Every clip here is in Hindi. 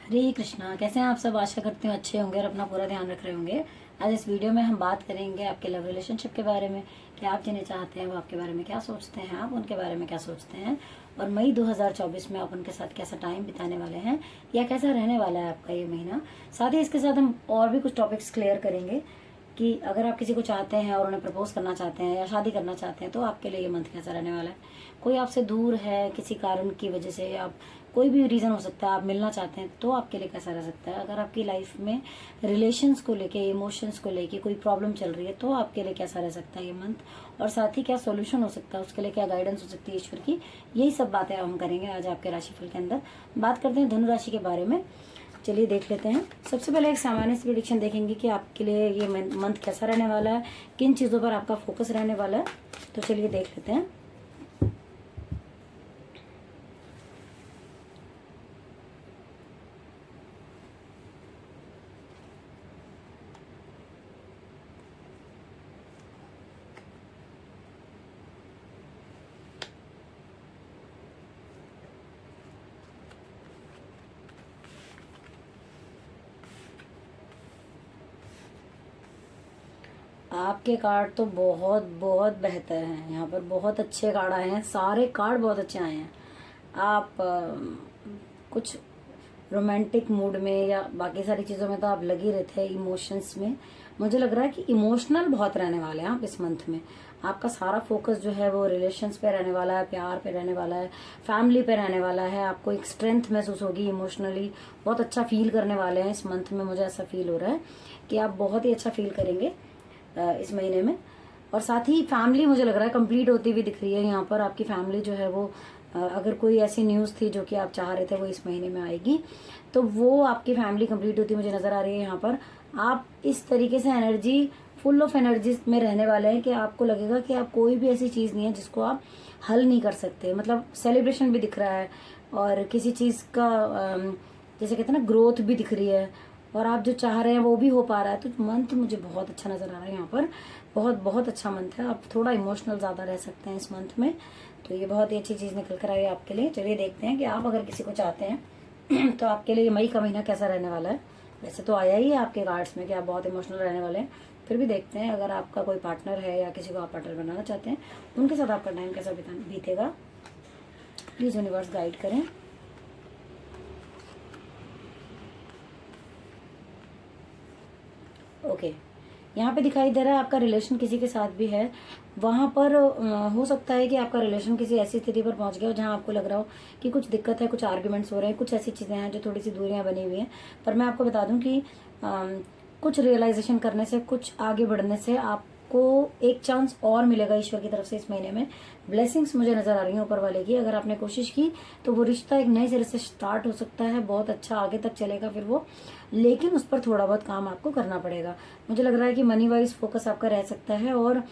हरे कृष्णा। कैसे हैं आप सब? आशा करती हूँ अच्छे होंगे और अपना पूरा ध्यान रख रहे होंगे। आज इस वीडियो में हम बात करेंगे आपके लव रिलेशनशिप के बारे में कि आप जिन्हें चाहते हैं वो आपके बारे में क्या सोचते हैं, आप उनके बारे में क्या सोचते हैं, और मई 2024 में आप उनके साथ कैसा टाइम बिताने वाले हैं या कैसा रहने वाला है आपका ये महीना। साथ ही इसके साथ हम और भी कुछ टॉपिक्स क्लियर करेंगे कि अगर आप किसी को चाहते हैं और उन्हें प्रपोज करना चाहते हैं या शादी करना चाहते हैं तो आपके लिए ये मंथ कैसा रहने वाला है। कोई आपसे दूर है किसी कारण की वजह से, या कोई भी रीज़न हो सकता है, आप मिलना चाहते हैं तो आपके लिए कैसा रह सकता है। अगर आपकी लाइफ में रिलेशंस को लेके, इमोशंस को लेके कोई प्रॉब्लम चल रही है तो आपके लिए कैसा रह सकता है ये मंथ, और साथ ही क्या सॉल्यूशन हो सकता है, उसके लिए क्या गाइडेंस हो सकती है ईश्वर की। यही सब बातें हम करेंगे आज आपके राशिफल के अंदर। बात करते हैं धनु राशि के बारे में। चलिए देख लेते हैं। सबसे पहले एक सामान्य सी प्रेडिक्शन देखेंगे कि आपके लिए ये मंथ कैसा रहने वाला है, किन चीज़ों पर आपका फोकस रहने वाला है। तो चलिए देख लेते हैं। आपके कार्ड तो बहुत बहुत बेहतर हैं। यहाँ पर बहुत अच्छे कार्ड आए हैं, सारे कार्ड बहुत अच्छे आए हैं। आप कुछ रोमांटिक मूड में या बाकी सारी चीज़ों में तो आप लग ही रहे थे, इमोशंस में। मुझे लग रहा है कि इमोशनल बहुत रहने वाले हैं आप इस मंथ में। आपका सारा फोकस जो है वो रिलेशंस पे रहने वाला है, प्यार पे रहने वाला है, फैमिली पे रहने वाला है। आपको एक स्ट्रेंथ महसूस होगी, इमोशनली बहुत अच्छा फील करने वाले हैं इस मंथ में। मुझे ऐसा फील हो रहा है कि आप बहुत ही अच्छा फील करेंगे इस महीने में। और साथ ही फैमिली मुझे लग रहा है कंप्लीट होती हुई दिख रही है। यहाँ पर आपकी फैमिली जो है वो अगर कोई ऐसी न्यूज़ थी जो कि आप चाह रहे थे वो इस महीने में आएगी, तो वो आपकी फैमिली कंप्लीट होती मुझे नज़र आ रही है। यहाँ पर आप इस तरीके से एनर्जी, फुल ऑफ एनर्जी में रहने वाले हैं कि आपको लगेगा कि आप कोई भी ऐसी चीज़ नहीं है जिसको आप हल नहीं कर सकते। मतलब सेलिब्रेशन भी दिख रहा है और किसी चीज़ का जैसे कहते हैं ना, ग्रोथ भी दिख रही है, और आप जो चाह रहे हैं वो भी हो पा रहा है। तो मंथ मुझे बहुत अच्छा नज़र आ रहा है यहाँ पर। बहुत बहुत अच्छा मंथ है। आप थोड़ा इमोशनल ज़्यादा रह सकते हैं इस मंथ में, तो ये बहुत ही अच्छी चीज़ निकल कर आई है आपके लिए। चलिए देखते हैं कि आप अगर किसी को चाहते हैं तो आपके लिए मई का महीना कैसा रहने वाला है। वैसे तो आया ही है आपके कार्ड्स में कि आप बहुत इमोशनल रहने वाले हैं, फिर भी देखते हैं अगर आपका कोई पार्टनर है या किसी को आप पार्टनर बनाना चाहते हैं उनके साथ आपका टाइम कैसा बीतेगा। प्लीज़ यूनिवर्स गाइड करें। ओके, यहाँ पे दिखाई दे रहा है आपका रिलेशन किसी के साथ भी है। वहाँ पर हो सकता है कि आपका रिलेशन किसी ऐसी स्थिति पर पहुँच गया हो जहाँ आपको लग रहा हो कि कुछ दिक्कत है, कुछ आर्ग्यूमेंट्स हो रहे हैं, कुछ ऐसी चीज़ें हैं जो थोड़ी सी दूरियाँ बनी हुई हैं। पर मैं आपको बता दूँ कि कुछ रियलाइजेशन करने से, कुछ आगे बढ़ने से आपको एक चांस और मिलेगा ईश्वर की तरफ से इस महीने में। ब्लेसिंग्स मुझे नज़र आ रही हैं ऊपर वाले की। अगर आपने कोशिश की तो वो रिश्ता एक नए सिरे से स्टार्ट हो सकता है, बहुत अच्छा आगे तक चलेगा फिर वो, लेकिन उस पर थोड़ा बहुत काम आपको करना पड़ेगा। मुझे लग रहा है कि मनी वाइज फोकस आपका रह सकता है, और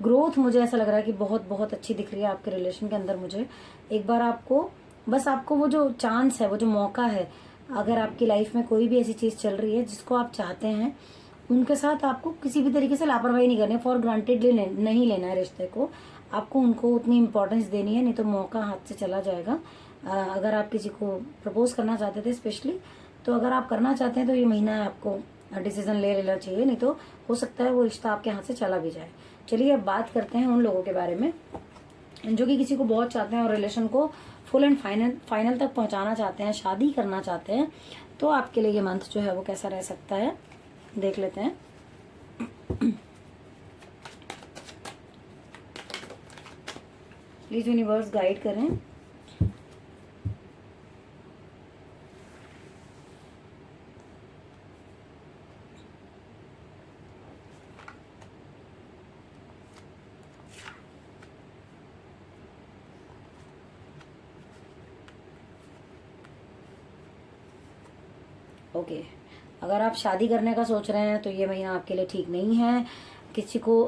ग्रोथ मुझे ऐसा लग रहा है कि बहुत बहुत अच्छी दिख रही है आपके रिलेशन के अंदर। मुझे एक बार आपको वो जो चांस है, वो जो मौका है, अगर आपकी लाइफ में कोई भी ऐसी चीज़ चल रही है जिसको आप चाहते हैं, उनके साथ आपको किसी भी तरीके से लापरवाही नहीं करनी, फॉर ग्रांटेड नहीं लेना है रिश्ते को। आपको उनको उतनी इंपॉर्टेंस देनी है, नहीं तो मौका हाथ से चला जाएगा। अगर आप किसी को प्रपोज करना चाहते थे स्पेशली, तो अगर आप करना चाहते हैं तो ये महीना आपको डिसीजन ले लेना चाहिए, नहीं तो हो सकता है वो रिश्ता आपके हाथ से चला भी जाए। चलिए अब बात करते हैं उन लोगों के बारे में जो कि किसी को बहुत चाहते हैं और रिलेशन को फुल एंड फाइनल तक पहुंचाना चाहते हैं, शादी करना चाहते हैं। तो आपके लिए ये मंथ जो है वो कैसा रह सकता है, देख लेते हैं। प्लीज यूनिवर्स गाइड करें। ओके, अगर आप शादी करने का सोच रहे हैं तो ये महीना आपके लिए ठीक नहीं है। किसी को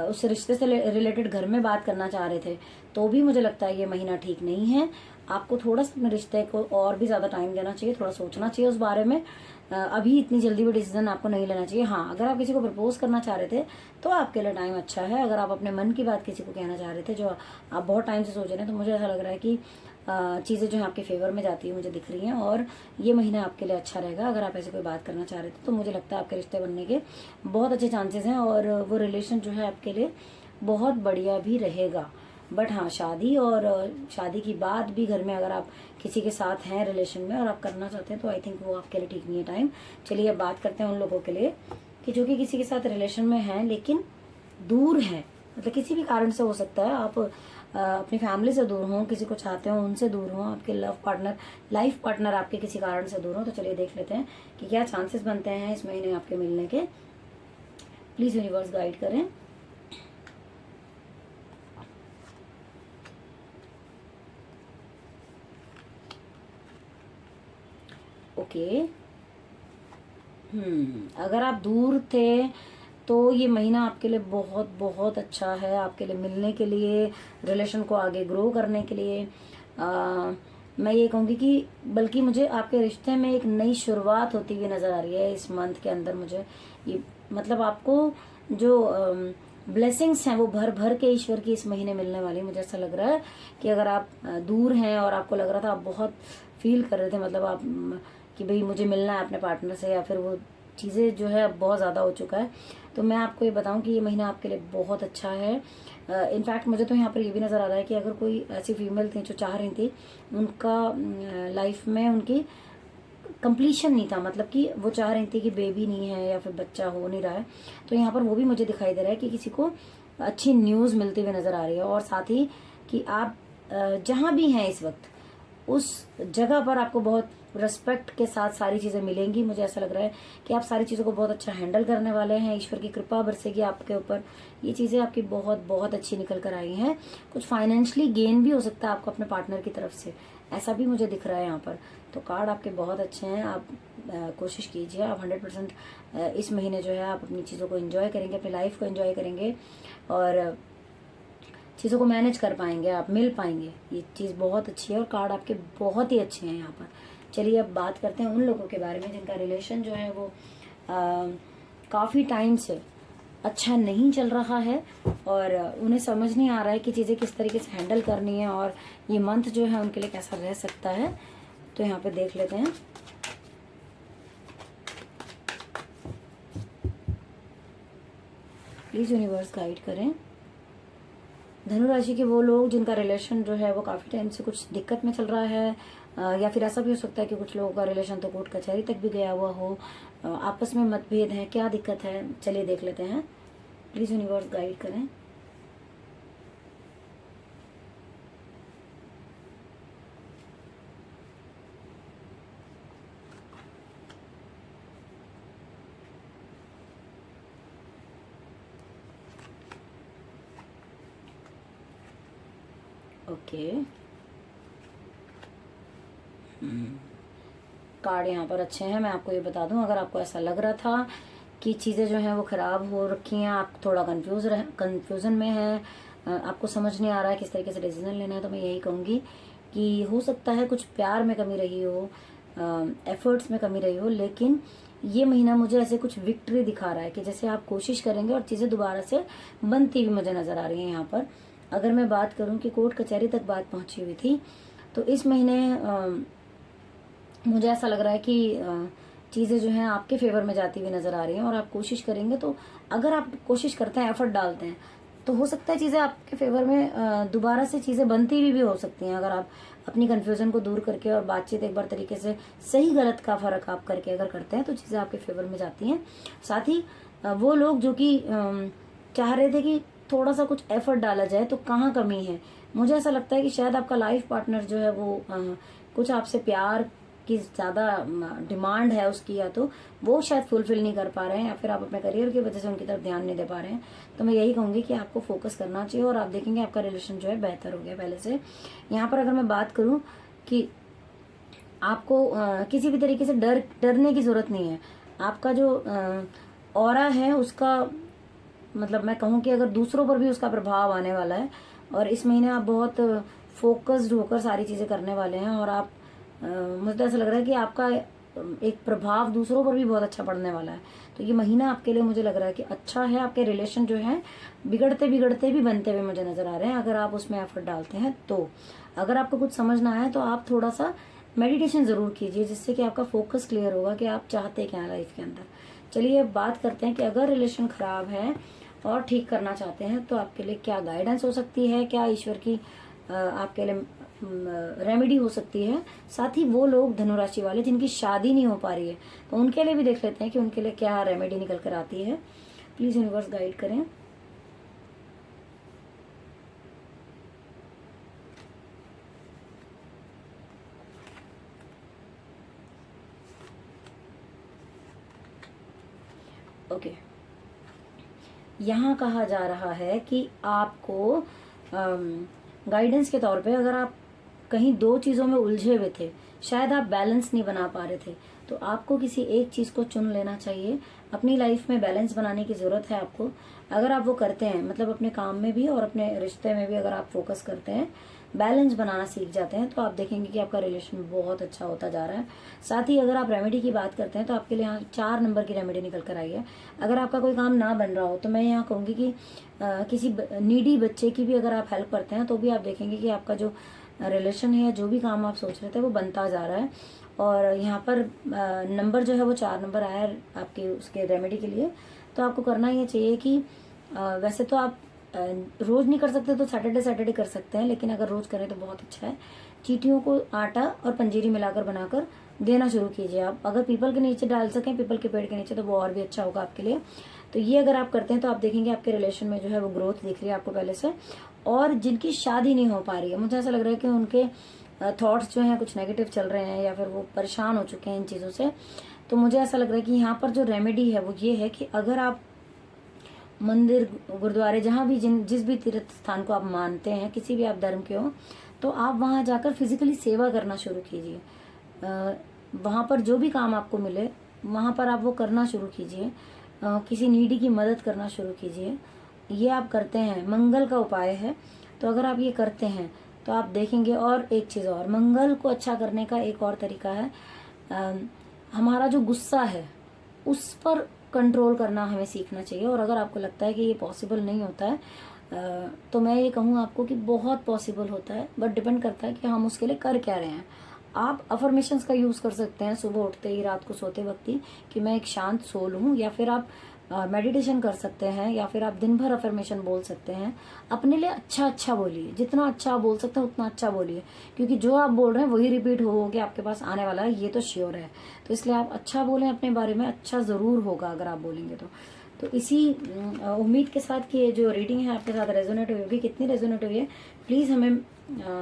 उस रिश्ते से रिलेटेड घर में बात करना चाह रहे थे तो भी मुझे लगता है ये महीना ठीक नहीं है। आपको थोड़ा सा अपने रिश्ते को और भी ज़्यादा टाइम देना चाहिए, थोड़ा सोचना चाहिए उस बारे में। अभी इतनी जल्दी भी डिसीजन आपको नहीं लेना चाहिए। हाँ, अगर आप किसी को प्रपोज करना चाह रहे थे तो आपके लिए टाइम अच्छा है। अगर आप अपने मन की बात किसी को कहना चाह रहे थे जो आप बहुत टाइम से सोच रहे हैं, तो मुझे ऐसा लग रहा है कि चीज़ें जो है आपके फेवर में जाती है मुझे दिख रही हैं, और ये महीना आपके लिए अच्छा रहेगा। अगर आप ऐसे कोई बात करना चाह रहे थे तो मुझे लगता है आपके रिश्ते बनने के बहुत अच्छे चांसेस हैं, और वो रिलेशन जो है आपके लिए बहुत बढ़िया भी रहेगा। बट हाँ, शादी और शादी की बात भी घर में अगर आप किसी के साथ हैं रिलेशन में और आप करना चाहते हैं तो आई थिंक वो आपके लिए ठीक नहीं है टाइम। चलिए अब बात करते हैं उन लोगों के लिए कि जो कि किसी के साथ रिलेशन में हैं लेकिन दूर हैं, मतलब किसी भी कारण से हो सकता है। आप अपनी फैमिली से दूर हों, किसी को चाहते हो उनसे दूर हों, आपके लव पार्टनर, लाइफ पार्टनर आपके किसी कारण से दूर हो। तो चलिए देख लेते हैं कि क्या चांसेस बनते हैं इस महीने आपके मिलने के। प्लीज यूनिवर्स गाइड करें। ओके, अगर आप दूर थे तो ये महीना आपके लिए बहुत बहुत अच्छा है, आपके लिए मिलने के लिए, रिलेशन को आगे ग्रो करने के लिए। मैं ये कहूँगी कि बल्कि मुझे आपके रिश्ते में एक नई शुरुआत होती हुई नज़र आ रही है इस मंथ के अंदर। मुझे ये मतलब आपको जो ब्लेसिंग्स हैं वो भर भर के ईश्वर की इस महीने मिलने वाली। मुझे ऐसा लग रहा है कि अगर आप दूर हैं और आपको लग रहा था, आप बहुत फील कर रहे थे, मतलब आप कि भाई मुझे मिलना है अपने पार्टनर से, या फिर वो चीज़ें जो है अब बहुत ज़्यादा हो चुका है, तो मैं आपको ये बताऊं कि ये महीना आपके लिए बहुत अच्छा है। इनफैक्ट मुझे तो यहाँ पर ये भी नज़र आ रहा है कि अगर कोई ऐसी फीमेल थी जो चाह रही थी, उनका लाइफ में उनकी कंप्लीशन नहीं था, मतलब कि वो चाह रही थी कि बेबी नहीं है या फिर बच्चा हो नहीं रहा है, तो यहाँ पर वो भी मुझे दिखाई दे रहा है कि किसी को अच्छी न्यूज़ मिलती हुई नज़र आ रही है। और साथ ही कि आप जहाँ भी हैं इस वक्त उस जगह पर आपको बहुत रिस्पेक्ट के साथ सारी चीज़ें मिलेंगी। मुझे ऐसा लग रहा है कि आप सारी चीज़ों को बहुत अच्छा हैंडल करने वाले हैं, ईश्वर की कृपा बरसेगी आपके ऊपर। ये चीज़ें आपकी बहुत बहुत अच्छी निकल कर आई हैं। कुछ फाइनेंशियली गेन भी हो सकता है आपको अपने पार्टनर की तरफ से, ऐसा भी मुझे दिख रहा है यहाँ पर। तो कार्ड आपके बहुत अच्छे हैं। आप कोशिश कीजिए, आप 100% इस महीने जो है आप अपनी चीज़ों को एंजॉय करेंगे, अपनी लाइफ को एंजॉय करेंगे और चीज़ों को मैनेज कर पाएंगे, आप मिल पाएंगे। ये चीज़ बहुत अच्छी है और कार्ड आपके बहुत ही अच्छे हैं यहाँ पर। चलिए अब बात करते हैं उन लोगों के बारे में जिनका रिलेशन जो है वो काफ़ी टाइम से अच्छा नहीं चल रहा है और उन्हें समझ नहीं आ रहा है कि चीज़ें किस तरीके से हैंडल करनी है और ये मंथ जो है उनके लिए कैसा रह सकता है। तो यहाँ पे देख लेते हैं। प्लीज़ यूनिवर्स गाइड करें। धनु राशि के वो लोग जिनका रिलेशन जो है वो काफ़ी टाइम से कुछ दिक्कत में चल रहा है, या फिर ऐसा भी हो सकता है कि कुछ लोगों का रिलेशन तो कोर्ट कचहरी तक भी गया हुआ हो, आपस में मतभेद है, क्या दिक्कत है, चलिए देख लेते हैं। प्लीज़ यूनिवर्स गाइड करें। ओके, कार्ड यहाँ पर अच्छे हैं। मैं आपको ये बता दूं, अगर आपको ऐसा लग रहा था कि चीज़ें जो हैं वो ख़राब हो रखी हैं, आप थोड़ा कंफ्यूजन में हैं, आपको समझ नहीं आ रहा है किस तरीके से डिसीजन लेना है, तो मैं यही कहूँगी कि हो सकता है कुछ प्यार में कमी रही हो, एफर्ट्स में कमी रही हो, लेकिन ये महीना मुझे ऐसे कुछ विक्ट्री दिखा रहा है कि जैसे आप कोशिश करेंगे और चीज़ें दोबारा से बनती हुई मुझे नज़र आ रही हैं यहाँ पर। अगर मैं बात करूँ कि कोर्ट कचहरी तक बात पहुँची हुई थी, तो इस महीने मुझे ऐसा लग रहा है कि चीज़ें जो हैं आपके फेवर में जाती हुई नज़र आ रही हैं और आप कोशिश करेंगे, तो अगर आप कोशिश करते हैं, एफर्ट डालते हैं, तो हो सकता है चीज़ें आपके फेवर में दोबारा से चीज़ें बनती हुई भी हो सकती हैं। अगर आप अपनी कन्फ्यूज़न को दूर करके और बातचीत एक बार तरीके से सही गलत का फ़र्क आप करके अगर करते हैं तो चीज़ें आपके फेवर में जाती हैं। साथ ही वो लोग जो कि चाह रहे थे कि थोड़ा सा कुछ एफर्ट डाला जाए, तो कहाँ कमी है, मुझे ऐसा लगता है कि शायद आपका लाइफ पार्टनर जो है वो कुछ आपसे प्यार की ज़्यादा डिमांड है उसकी, या तो वो शायद फुलफिल नहीं कर पा रहे हैं, या फिर आप अपने करियर की वजह से उनकी तरफ ध्यान नहीं दे पा रहे हैं। तो मैं यही कहूँगी कि आपको फोकस करना चाहिए और आप देखेंगे आपका रिलेशन जो है बेहतर हो गया पहले से। यहाँ पर अगर मैं बात करूँ कि आपको किसी भी तरीके से डरने की ज़रूरत नहीं है। आपका जो ऑरा है उसका मतलब मैं कहूँ कि अगर दूसरों पर भी उसका प्रभाव आने वाला है, और इस महीने आप बहुत फोकस्ड होकर सारी चीज़ें करने वाले हैं। और आप मुझे तो ऐसा लग रहा है कि आपका एक प्रभाव दूसरों पर भी बहुत अच्छा पड़ने वाला है। तो ये महीना आपके लिए मुझे लग रहा है कि अच्छा है। आपके रिलेशन जो है बिगड़ते बिगड़ते भी बनते हुए मुझे नजर आ रहे हैं, अगर आप उसमें एफर्ट डालते हैं तो। अगर आपको कुछ समझना है तो आप थोड़ा सा मेडिटेशन जरूर कीजिए, जिससे कि आपका फोकस क्लियर होगा कि आप चाहते क्या हैं लाइफ के अंदर। चलिए अब बात करते हैं कि अगर रिलेशन खराब है और ठीक करना चाहते हैं तो आपके लिए क्या गाइडेंस हो सकती है, क्या ईश्वर की आपके लिए रेमेडी हो सकती है। साथ ही वो लोग धनुराशि वाले जिनकी शादी नहीं हो पा रही है, तो उनके लिए भी देख लेते हैं कि उनके लिए क्या रेमेडी निकल कर आती है। प्लीज यूनिवर्स गाइड करें। ओके, यहाँ कहा जा रहा है कि आपको गाइडेंस के तौर पे, अगर आप कहीं दो चीज़ों में उलझे हुए थे, शायद आप बैलेंस नहीं बना पा रहे थे, तो आपको किसी एक चीज़ को चुन लेना चाहिए। अपनी लाइफ में बैलेंस बनाने की ज़रूरत है आपको। अगर आप वो करते हैं, मतलब अपने काम में भी और अपने रिश्ते में भी अगर आप फोकस करते हैं, बैलेंस बनाना सीख जाते हैं, तो आप देखेंगे कि आपका रिलेशन बहुत अच्छा होता जा रहा है। साथ ही अगर आप रेमेडी की बात करते हैं तो आपके लिए यहाँ 4 नंबर की रेमेडी निकल कर आई है। अगर आपका कोई काम ना बन रहा हो तो मैं यहाँ कहूँगी कि किसी नीडी बच्चे की भी अगर आप हेल्प करते हैं तो भी आप देखेंगे कि आपका जो रिलेशन है, जो भी काम आप सोच रहे थे वो बनता जा रहा है। और यहाँ पर नंबर जो है वो 4 नंबर आया है आपके उसके रेमेडी के लिए। तो आपको करना ये चाहिए कि वैसे तो आप रोज नहीं कर सकते तो सैटरडे सैटरडे कर सकते हैं, लेकिन अगर रोज करें तो बहुत अच्छा है। चींटियों को आटा और पंजीरी मिलाकर बनाकर देना शुरू कीजिए। आप अगर पीपल के नीचे डाल सकें, पीपल के पेड़ के नीचे, तो वो और भी अच्छा होगा आपके लिए। तो ये अगर आप करते हैं तो आप देखेंगे आपके रिलेशन में जो है वो ग्रोथ दिख रही है आपको पहले से। और जिनकी शादी नहीं हो पा रही है, मुझे ऐसा लग रहा है कि उनके थॉट्स जो हैं कुछ नेगेटिव चल रहे हैं, या फिर वो परेशान हो चुके हैं इन चीज़ों से। तो मुझे ऐसा लग रहा है कि यहाँ पर जो रेमेडी है वो ये है कि अगर आप मंदिर, गुरुद्वारे, जहाँ भी जिस भी तीर्थ स्थान को आप मानते हैं, किसी भी आप धर्म के हो, तो आप वहाँ जाकर फिजिकली सेवा करना शुरू कीजिए। वहाँ पर जो भी काम आपको मिले वहाँ पर आप वो करना शुरू कीजिए। किसी नीडी की मदद करना शुरू कीजिए। ये आप करते हैं, मंगल का उपाय है। तो अगर आप ये करते हैं तो आप देखेंगे। और एक चीज़ और, मंगल को अच्छा करने का एक और तरीका है, हमारा जो गुस्सा है उस पर कंट्रोल करना हमें सीखना चाहिए। और अगर आपको लगता है कि ये पॉसिबल नहीं होता है, तो मैं ये कहूँ आपको कि बहुत पॉसिबल होता है, बट डिपेंड करता है कि हम उसके लिए कर क्या रहे हैं। आप अफर्मेशंस का यूज़ कर सकते हैं सुबह उठते ही, रात को सोते वक्त ही, कि मैं एक शांत सोल हूँ। या फिर आप मेडिटेशन कर सकते हैं, या फिर आप दिन भर अफर्मेशन बोल सकते हैं। अपने लिए अच्छा अच्छा बोलिए, जितना अच्छा आप बोल सकते हैं उतना अच्छा बोलिए, क्योंकि जो आप बोल रहे हैं वही रिपीट हो के आपके पास आने वाला है, ये तो श्योर है। तो इसलिए आप अच्छा बोलें अपने बारे में, अच्छा ज़रूर होगा अगर आप बोलेंगे तो इसी उम्मीद के साथ कि ये जो रीडिंग है आपके साथ रेजोनेट हुई होगी। कितनी रेजोनेट हुई है प्लीज़ हमें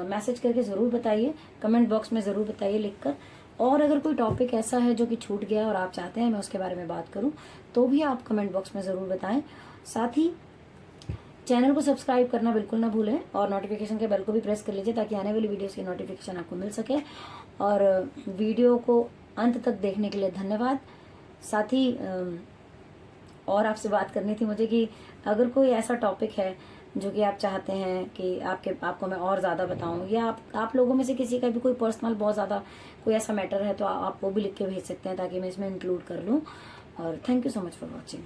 मैसेज करके ज़रूर बताइए, कमेंट बॉक्स में ज़रूर बताइए लिखकर। और अगर कोई टॉपिक ऐसा है जो कि छूट गया और आप चाहते हैं मैं उसके बारे में बात करूं, तो भी आप कमेंट बॉक्स में ज़रूर बताएं। साथ ही चैनल को सब्सक्राइब करना बिल्कुल ना भूलें, और नोटिफिकेशन के बेल को भी प्रेस कर लीजिए ताकि आने वाली वीडियोस की नोटिफिकेशन आपको मिल सके। और वीडियो को अंत तक देखने के लिए धन्यवाद। साथ ही और आपसे बात करनी थी मुझे कि अगर कोई ऐसा टॉपिक है जो कि आप चाहते हैं कि आपको मैं और ज़्यादा बताऊं, या आप लोगों में से किसी का भी कोई पर्सनल बहुत ज़्यादा कोई ऐसा मैटर है, तो आप वो भी लिख के भेज सकते हैं ताकि मैं इसमें इंक्लूड कर लूं। और thank you so much for watching.